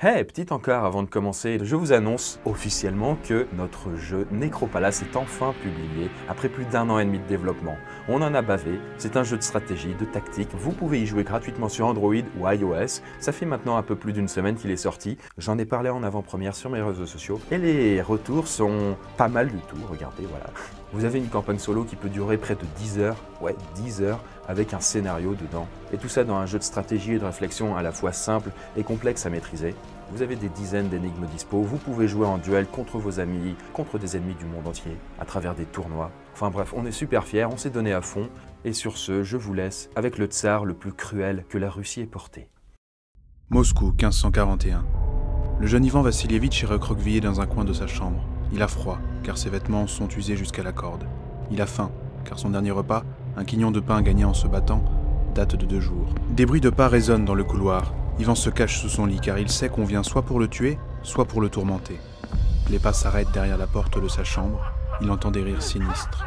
Hey, petit encart avant de commencer, je vous annonce officiellement que notre jeu Necropalace est enfin publié après plus d'1 an et demi de développement. On en a bavé, c'est un jeu de stratégie, de tactique, vous pouvez y jouer gratuitement sur Android ou iOS, ça fait maintenant un peu plus d'1 semaine qu'il est sorti, j'en ai parlé en avant-première sur mes réseaux sociaux et les retours sont pas mal du tout, regardez, voilà. Vous avez une campagne solo qui peut durer près de 10 heures, ouais 10 heures, avec un scénario dedans. Et tout ça dans un jeu de stratégie et de réflexion à la fois simple et complexe à maîtriser. Vous avez des dizaines d'énigmes dispo, vous pouvez jouer en duel contre vos amis, contre des ennemis du monde entier, à travers des tournois. Enfin bref, on est super fiers, on s'est donné à fond. Et sur ce, je vous laisse avec le tsar le plus cruel que la Russie ait porté. Moscou, 1541. Le jeune Ivan Vassilievitch est recroquevillé dans un coin de sa chambre. Il a froid, car ses vêtements sont usés jusqu'à la corde. Il a faim, car son dernier repas, un quignon de pain gagné en se battant, date de 2 jours. Des bruits de pas résonnent dans le couloir. Ivan se cache sous son lit, car il sait qu'on vient soit pour le tuer, soit pour le tourmenter. Les pas s'arrêtent derrière la porte de sa chambre. Il entend des rires sinistres.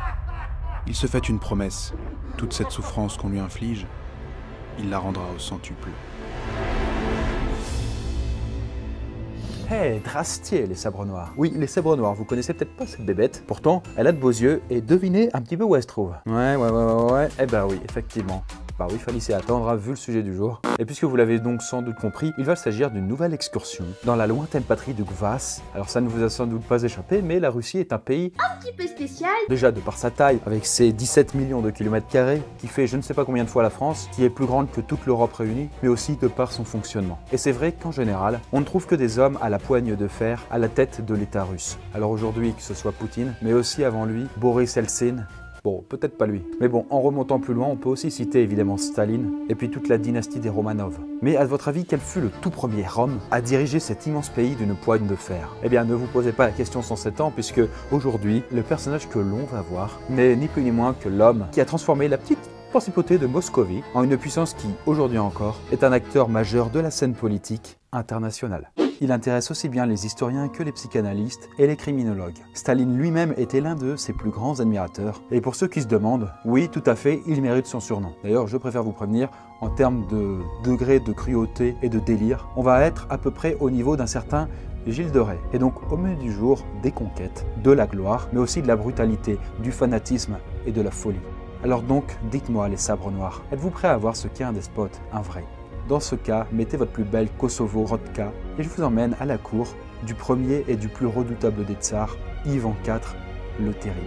Il se fait une promesse. Toute cette souffrance qu'on lui inflige, il la rendra au centuple. Hey, Drastier, les sabres noirs. Oui, les sabres noirs, vous connaissez peut-être pas cette bébête. Pourtant, elle a de beaux yeux et devinez un petit peu où elle se trouve. Ouais. Eh ben oui, effectivement. Bah oui, fallait s'y attendre, vu le sujet du jour. Et puisque vous l'avez donc sans doute compris, il va s'agir d'une nouvelle excursion dans la lointaine patrie de Gvas. Alors ça ne vous a sans doute pas échappé, mais la Russie est un pays un petit peu spécial. Déjà de par sa taille, avec ses 17 millions de kilomètres carrés, qui fait je ne sais pas combien de fois la France, qui est plus grande que toute l'Europe réunie, mais aussi de par son fonctionnement. Et c'est vrai qu'en général, on ne trouve que des hommes à la poigne de fer à la tête de l'État russe. Alors aujourd'hui, que ce soit Poutine, mais aussi avant lui, Boris Eltsine. Bon, peut-être pas lui. Mais bon, en remontant plus loin, on peut aussi citer évidemment Staline et puis toute la dynastie des Romanov. Mais à votre avis, quel fut le tout premier homme à diriger cet immense pays d'une poigne de fer? Eh bien, ne vous posez pas la question sans 7 ans, puisque aujourd'hui, le personnage que l'on va voir n'est ni plus ni moins que l'homme qui a transformé la petite principauté de Moscovie en une puissance qui, aujourd'hui encore, est un acteur majeur de la scène politique internationale. Il intéresse aussi bien les historiens que les psychanalystes et les criminologues. Staline lui-même était l'un de ses plus grands admirateurs. Et pour ceux qui se demandent, oui, tout à fait, il mérite son surnom. D'ailleurs, je préfère vous prévenir, en termes de degré de cruauté et de délire, on va être à peu près au niveau d'un certain Gilles de Rais. Et donc, au menu du jour, des conquêtes, de la gloire, mais aussi de la brutalité, du fanatisme et de la folie. Alors donc, dites-moi les sabres noirs, êtes-vous prêts à voir ce qu'est un despote, un vrai? Dans ce cas, mettez votre plus belle Kosovo Rodka et je vous emmène à la cour du premier et du plus redoutable des tsars, Ivan IV, le Terrible.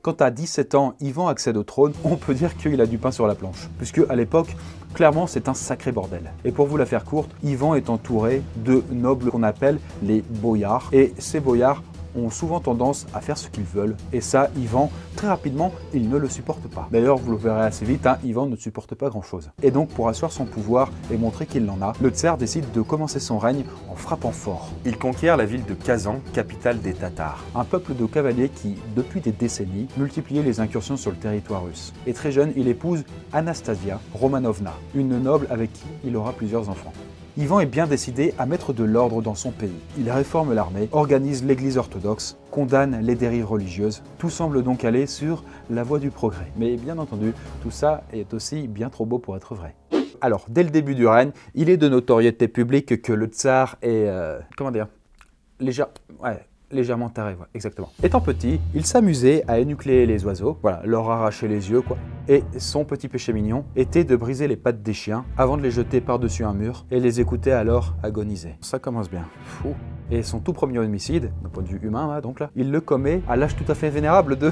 Quand à 17 ans, Ivan accède au trône, on peut dire qu'il a du pain sur la planche. Puisque à l'époque, clairement, c'est un sacré bordel. Et pour vous la faire courte, Ivan est entouré de nobles qu'on appelle les boyards. Et ces boyards ont souvent tendance à faire ce qu'ils veulent. Et ça, Ivan, très rapidement, il ne le supporte pas. D'ailleurs, vous le verrez assez vite, Ivan ne supporte pas grand-chose. Et donc, pour asseoir son pouvoir et montrer qu'il en a, le tsar décide de commencer son règne en frappant fort. Il conquiert la ville de Kazan, capitale des Tatars. Un peuple de cavaliers qui, depuis des décennies, multipliait les incursions sur le territoire russe. Et très jeune, il épouse Anastasia Romanovna, une noble avec qui il aura plusieurs enfants. Ivan est bien décidé à mettre de l'ordre dans son pays. Il réforme l'armée, organise l'église orthodoxe, condamne les dérives religieuses. Tout semble donc aller sur la voie du progrès. Mais bien entendu, tout ça est aussi bien trop beau pour être vrai. Alors, dès le début du règne, il est de notoriété publique que le tsar est, légèrement taré, ouais, exactement. Étant petit, il s'amusait à énucléer les oiseaux, voilà, leur arracher les yeux, quoi. Et son petit péché mignon était de briser les pattes des chiens avant de les jeter par-dessus un mur et les écouter alors agoniser. Ça commence bien. Fou. Et son tout premier homicide, d'un point de vue humain, là, donc là, il le commet à l'âge tout à fait vénérable de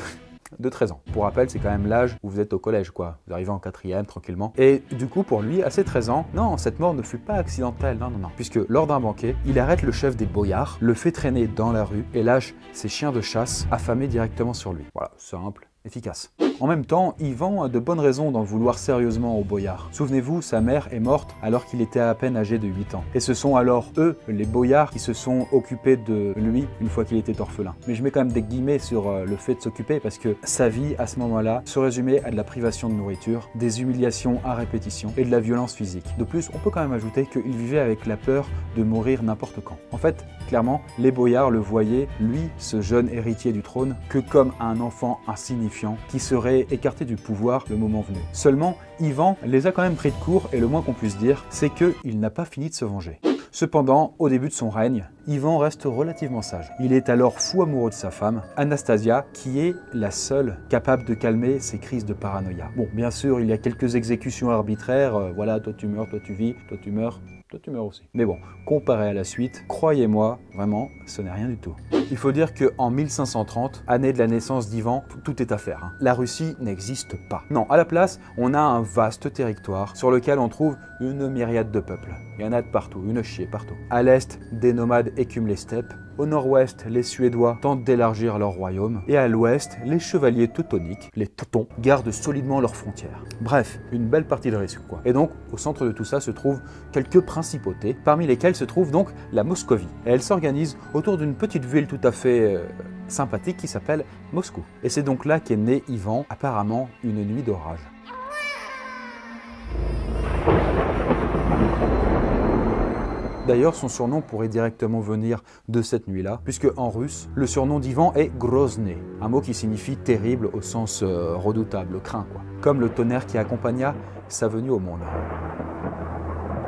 13 ans. Pour rappel, c'est quand même l'âge où vous êtes au collège, quoi. Vous arrivez en 4e, tranquillement. Et du coup, pour lui, à ses 13 ans, non, cette mort ne fut pas accidentelle, non. Puisque lors d'un banquet, il arrête le chef des boyards, le fait traîner dans la rue et lâche ses chiens de chasse affamés directement sur lui. Voilà, simple, efficace. En même temps, Ivan a de bonnes raisons d'en vouloir sérieusement aux boyards. Souvenez-vous, sa mère est morte alors qu'il était à peine âgé de 8 ans. Et ce sont alors eux, les boyards, qui se sont occupés de lui une fois qu'il était orphelin. Mais je mets quand même des guillemets sur le fait de s'occuper parce que sa vie, à ce moment-là, se résumait à de la privation de nourriture, des humiliations à répétition et de la violence physique. De plus, on peut quand même ajouter qu'il vivait avec la peur de mourir n'importe quand. En fait, clairement, les boyards le voyaient, lui, ce jeune héritier du trône, que comme un enfant insignifiant qui serait serait écarté du pouvoir le moment venu. Seulement, Ivan les a quand même pris de court et le moins qu'on puisse dire, c'est qu'il n'a pas fini de se venger. Cependant, au début de son règne, Ivan reste relativement sage. Il est alors fou amoureux de sa femme, Anastasia, qui est la seule capable de calmer ses crises de paranoïa. Bon, bien sûr, il y a quelques exécutions arbitraires, voilà, toi tu meurs, toi tu vis, toi tu meurs aussi. Mais bon, comparé à la suite, croyez-moi, vraiment, ce n'est rien du tout. Il faut dire qu'en 1530, année de la naissance d'Ivan, tout est à faire. La Russie n'existe pas. Non, à la place, on a un vaste territoire sur lequel on trouve une myriade de peuples. Il y en a de partout, une chier partout. À l'est, des nomades écument les steppes. Au nord-ouest, les Suédois tentent d'élargir leur royaume. Et à l'ouest, les chevaliers teutoniques, les Teutons, gardent solidement leurs frontières. Bref, une belle partie de risque, quoi. Et donc, au centre de tout ça se trouvent quelques principautés, parmi lesquelles se trouve donc la Moscovie. Et elle s'organise autour d'une petite ville tout à fait sympathique qui s'appelle Moscou. Et c'est donc là qu'est né Ivan, apparemment une nuit d'orage. D'ailleurs, son surnom pourrait directement venir de cette nuit-là, puisque en russe, le surnom d'Ivan est Grozny, un mot qui signifie terrible au sens redoutable, craint quoi. Comme le tonnerre qui accompagna sa venue au monde.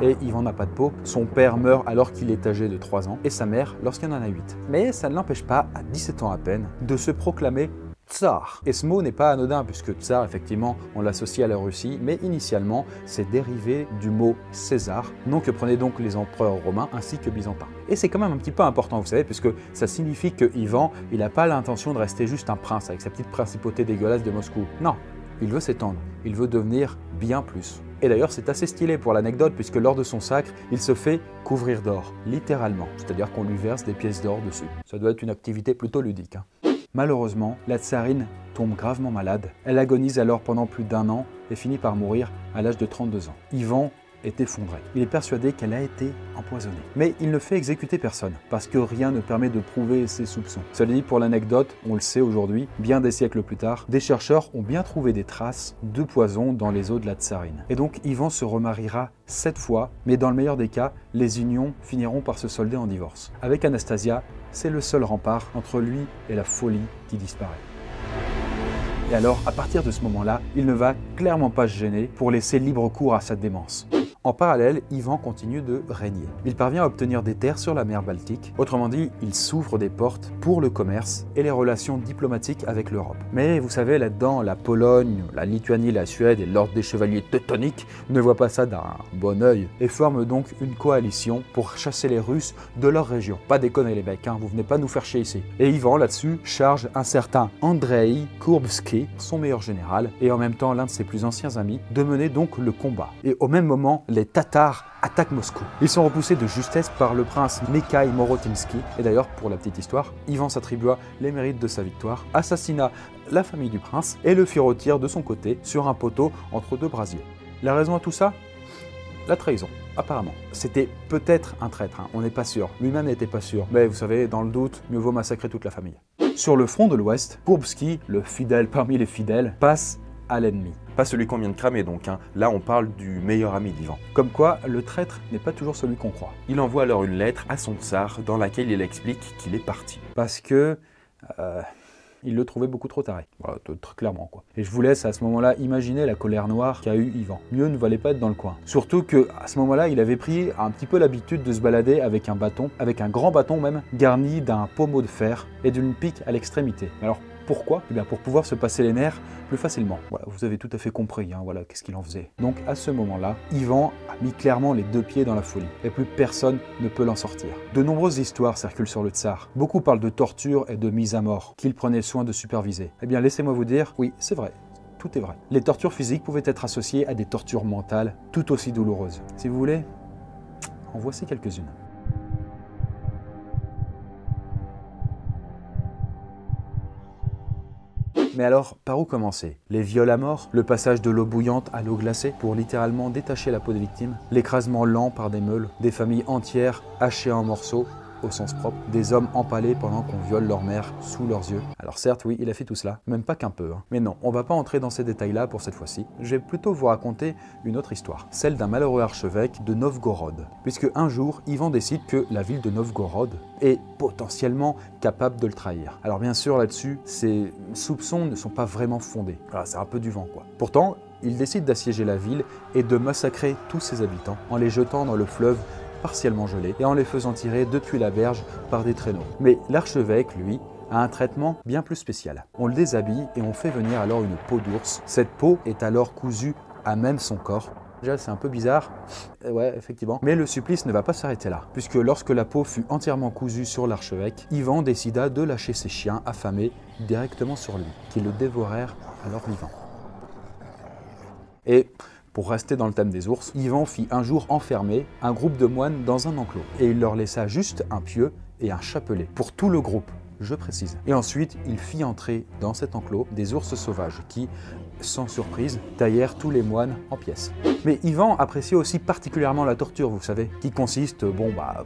Et Ivan n'a pas de peau, son père meurt alors qu'il est âgé de 3 ans, et sa mère lorsqu'il en a 8. Mais ça ne l'empêche pas, à 17 ans à peine, de se proclamer tsar. Et ce mot n'est pas anodin puisque tsar, effectivement, on l'associe à la Russie, mais initialement, c'est dérivé du mot César, nom que prenaient donc les empereurs romains ainsi que byzantins. Et c'est quand même un petit peu important, vous savez, puisque ça signifie que Ivan, il n'a pas l'intention de rester juste un prince avec sa petite principauté dégueulasse de Moscou. Non, il veut s'étendre, il veut devenir bien plus. Et d'ailleurs, c'est assez stylé pour l'anecdote, puisque lors de son sacre, il se fait couvrir d'or, littéralement. C'est-à-dire qu'on lui verse des pièces d'or dessus. Ça doit être une activité plutôt ludique, hein. Malheureusement, la tsarine tombe gravement malade. Elle agonise alors pendant plus d'1 an et finit par mourir à l'âge de 32 ans. Ivan est effondré. Il est persuadé qu'elle a été empoisonnée. Mais il ne fait exécuter personne, parce que rien ne permet de prouver ses soupçons. Cela dit, pour l'anecdote, on le sait aujourd'hui, bien des siècles plus tard, des chercheurs ont bien trouvé des traces de poison dans les os de la tsarine. Et donc, Ivan se remariera 7 fois, mais dans le meilleur des cas, les unions finiront par se solder en divorce. Avec Anastasia, c'est le seul rempart entre lui et la folie qui disparaît. Et alors, à partir de ce moment-là, il ne va clairement pas se gêner pour laisser libre cours à sa démence. En parallèle, Ivan continue de régner. Il parvient à obtenir des terres sur la mer Baltique. Autrement dit, il s'ouvre des portes pour le commerce et les relations diplomatiques avec l'Europe. Mais vous savez, là-dedans, la Pologne, la Lituanie, la Suède et l'ordre des chevaliers teutoniques ne voient pas ça d'un bon œil et forment donc une coalition pour chasser les Russes de leur région. Pas déconner les mecs, hein, vous venez pas nous faire chier ici. Et Ivan, là-dessus, charge un certain Andrei Kourbsky, son meilleur général, et en même temps l'un de ses plus anciens amis, de mener donc le combat. Et au même moment, les Tatars attaquent Moscou. Ils sont repoussés de justesse par le prince Mikhaïl Morotinsky. Et d'ailleurs, pour la petite histoire, Ivan s'attribua les mérites de sa victoire, assassina la famille du prince et le fit rôtir de son côté sur un poteau entre 2 brasiers. La raison à tout ça ? La trahison, apparemment. C'était peut-être un traître, hein, on n'est pas sûr. Lui-même n'était pas sûr. Mais vous savez, dans le doute, mieux vaut massacrer toute la famille. Sur le front de l'Ouest, Kourbsky, le fidèle parmi les fidèles, passe à l'ennemi. Pas celui qu'on vient de cramer donc, hein. Là on parle du meilleur ami d'Ivan. Comme quoi, le traître n'est pas toujours celui qu'on croit. Il envoie alors une lettre à son tsar dans laquelle il explique qu'il est parti. Parce que... il le trouvait beaucoup trop taré. Voilà, très clairement quoi. Et je vous laisse à ce moment-là imaginer la colère noire qu'a eu Ivan. Mieux ne valait pas être dans le coin. Surtout que à ce moment-là, il avait pris un petit peu l'habitude de se balader avec un bâton, avec un grand bâton même, garni d'un pommeau de fer et d'une pique à l'extrémité. Alors pourquoi ? Eh bien pour pouvoir se passer les nerfs plus facilement. Voilà, vous avez tout à fait compris, hein, voilà, qu'est-ce qu'il en faisait. Donc à ce moment-là, Ivan a mis clairement les 2 pieds dans la folie. Et plus personne ne peut l'en sortir. De nombreuses histoires circulent sur le tsar. Beaucoup parlent de torture et de mise à mort, qu'il prenait soin de superviser. Eh bien laissez-moi vous dire, oui, c'est vrai. Tout est vrai. Les tortures physiques pouvaient être associées à des tortures mentales tout aussi douloureuses. Si vous voulez, en voici quelques-unes. Mais alors, par où commencer? Les viols à mort, le passage de l'eau bouillante à l'eau glacée pour littéralement détacher la peau des victimes, l'écrasement lent par des meules, des familles entières hachées en morceaux, au sens propre, des hommes empalés pendant qu'on viole leur mère sous leurs yeux. Alors certes, oui, il a fait tout cela, même pas qu'un peu, hein. Mais non, on va pas entrer dans ces détails-là pour cette fois-ci. Je vais plutôt vous raconter une autre histoire, celle d'un malheureux archevêque de Novgorod. Puisque un jour, Ivan décide que la ville de Novgorod est potentiellement capable de le trahir. Alors bien sûr, là-dessus, ces soupçons ne sont pas vraiment fondés. Voilà, c'est un peu du vent, quoi. Pourtant, il décide d'assiéger la ville et de massacrer tous ses habitants en les jetant dans le fleuve partiellement gelé et en les faisant tirer depuis la berge par des traîneaux. Mais l'archevêque, lui, a un traitement bien plus spécial. On le déshabille et on fait venir alors une peau d'ours. Cette peau est alors cousue à même son corps. Déjà, c'est un peu bizarre, ouais, effectivement. Mais le supplice ne va pas s'arrêter là, puisque lorsque la peau fut entièrement cousue sur l'archevêque, Ivan décida de lâcher ses chiens affamés directement sur lui, qui le dévorèrent alors vivant. Et pour rester dans le thème des ours, Ivan fit un jour enfermer un groupe de moines dans un enclos. Et il leur laissa juste un pieu et un chapelet pour tout le groupe, je précise. Et ensuite, il fit entrer dans cet enclos des ours sauvages qui, sans surprise, taillèrent tous les moines en pièces. Mais Ivan appréciait aussi particulièrement la torture, vous savez, qui consiste,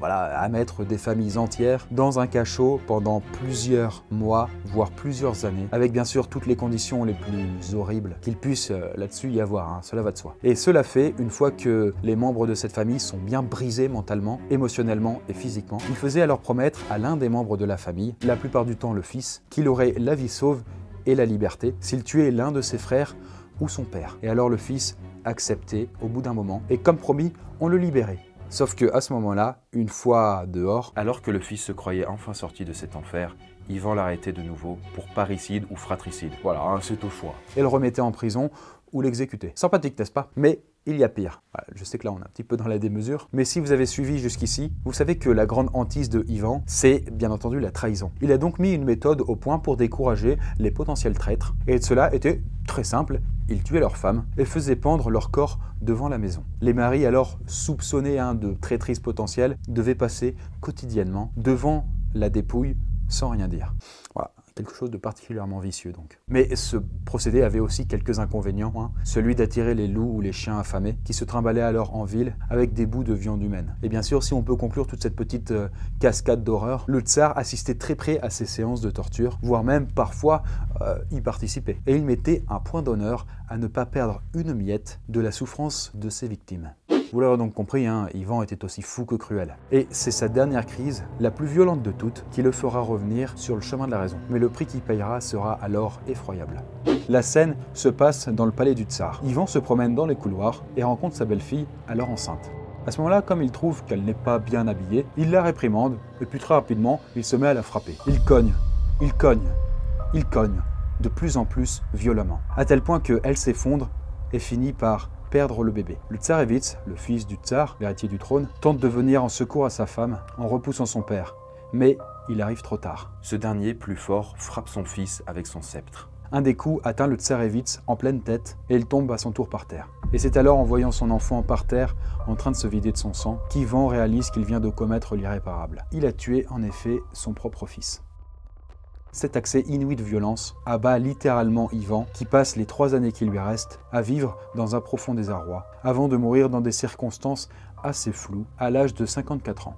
à mettre des familles entières dans un cachot pendant plusieurs mois, voire plusieurs années, avec bien sûr toutes les conditions les plus horribles qu'il puisse là-dessus y avoir, hein, cela va de soi. Et cela fait, une fois que les membres de cette famille sont bien brisés mentalement, émotionnellement et physiquement, il faisait alors promettre à l'un des membres de la famille, la plupart du temps le fils, qu'il aurait la vie sauve et la liberté s'il tuait l'un de ses frères ou son père. Et alors le fils acceptait au bout d'un moment, et comme promis, on le libérait. Sauf que à ce moment-là, une fois dehors, alors que le fils se croyait enfin sorti de cet enfer, Ivan l'arrêtait de nouveau pour parricide ou fratricide. Voilà, hein, c'est au choix. Et le remettait en prison ou l'exécutait. Sympathique, n'est-ce pas? Mais il y a pire. Voilà, je sais que là on est un petit peu dans la démesure, mais si vous avez suivi jusqu'ici, vous savez que la grande hantise de Ivan, c'est bien entendu la trahison. Il a donc mis une méthode au point pour décourager les potentiels traîtres, et cela était très simple, ils tuaient leurs femmes et faisaient pendre leur corps devant la maison. Les maris, alors soupçonnés de traîtrise potentielle, devaient passer quotidiennement devant la dépouille sans rien dire. Voilà. Quelque chose de particulièrement vicieux donc. Mais ce procédé avait aussi quelques inconvénients, hein. Celui d'attirer les loups ou les chiens affamés qui se trimballaient alors en ville avec des bouts de viande humaine. Et bien sûr, si on peut conclure toute cette petite cascade d'horreur, le tsar assistait très près à ces séances de torture, voire même parfois y participait. Et il mettait un point d'honneur à ne pas perdre une miette de la souffrance de ses victimes. Vous l'aurez donc compris, hein, Ivan était aussi fou que cruel. Et c'est sa dernière crise, la plus violente de toutes, qui le fera revenir sur le chemin de la raison. Mais le prix qu'il payera sera alors effroyable. La scène se passe dans le palais du tsar. Ivan se promène dans les couloirs et rencontre sa belle-fille, alors enceinte. À ce moment-là, comme il trouve qu'elle n'est pas bien habillée, il la réprimande et puis très rapidement, il se met à la frapper. Il cogne, il cogne, il cogne, de plus en plus violemment, à tel point qu'elle s'effondre et finit par perdre le bébé. Le tsarevitch, le fils du tsar, l'héritier du trône, tente de venir en secours à sa femme en repoussant son père, mais il arrive trop tard. Ce dernier, plus fort, frappe son fils avec son sceptre. Un des coups atteint le tsarevitch en pleine tête et il tombe à son tour par terre. Et c'est alors en voyant son enfant par terre, en train de se vider de son sang, qu'Ivan réalise qu'il vient de commettre l'irréparable. Il a tué en effet son propre fils. Cet accès inouï de violence abat littéralement Ivan, qui passe les 3 années qui lui restent à vivre dans un profond désarroi, avant de mourir dans des circonstances assez floues à l'âge de 54 ans.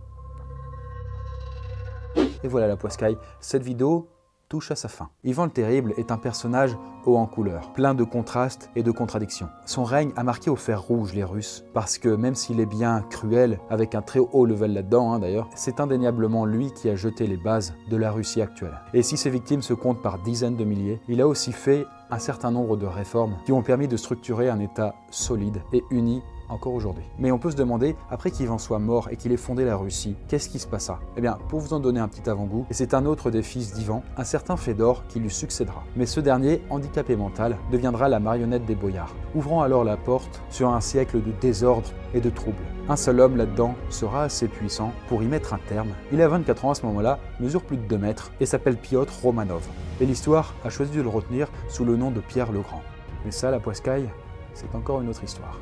Et voilà la poiscaille, cette vidéo touche à sa fin. Ivan le Terrible est un personnage haut en couleur, plein de contrastes et de contradictions. Son règne a marqué au fer rouge les Russes, parce que même s'il est bien cruel, avec un très haut level là-dedans d'ailleurs, c'est indéniablement lui qui a jeté les bases de la Russie actuelle. Et si ses victimes se comptent par dizaines de milliers, il a aussi fait un certain nombre de réformes qui ont permis de structurer un État solide et uni encore aujourd'hui. Mais on peut se demander, après qu'Ivan soit mort et qu'il ait fondé la Russie, qu'est-ce qui se passa? Eh bien, pour vous en donner un petit avant-goût, et c'est un autre des fils d'Ivan, un certain Fédor, qui lui succédera. Mais ce dernier, handicapé mental, deviendra la marionnette des boyards, ouvrant alors la porte sur un siècle de désordre et de troubles. Un seul homme là-dedans sera assez puissant pour y mettre un terme. Il a 24 ans à ce moment-là, mesure plus de 2 mètres et s'appelle Piotr Romanov. Et l'histoire a choisi de le retenir sous le nom de Pierre le Grand. Mais ça, la poiscaille, c'est encore une autre histoire.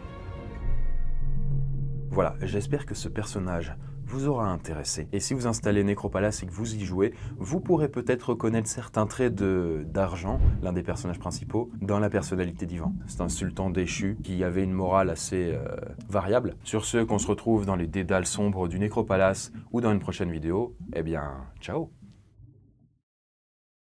Voilà, j'espère que ce personnage vous aura intéressé. Et si vous installez Necropalace et que vous y jouez, vous pourrez peut-être reconnaître certains traits d'Argent, l'un des personnages principaux, dans la personnalité d'Ivan. C'est un sultan déchu qui avait une morale assez variable. Sur ce, qu'on se retrouve dans les dédales sombres du Necropalace ou dans une prochaine vidéo, eh bien, ciao!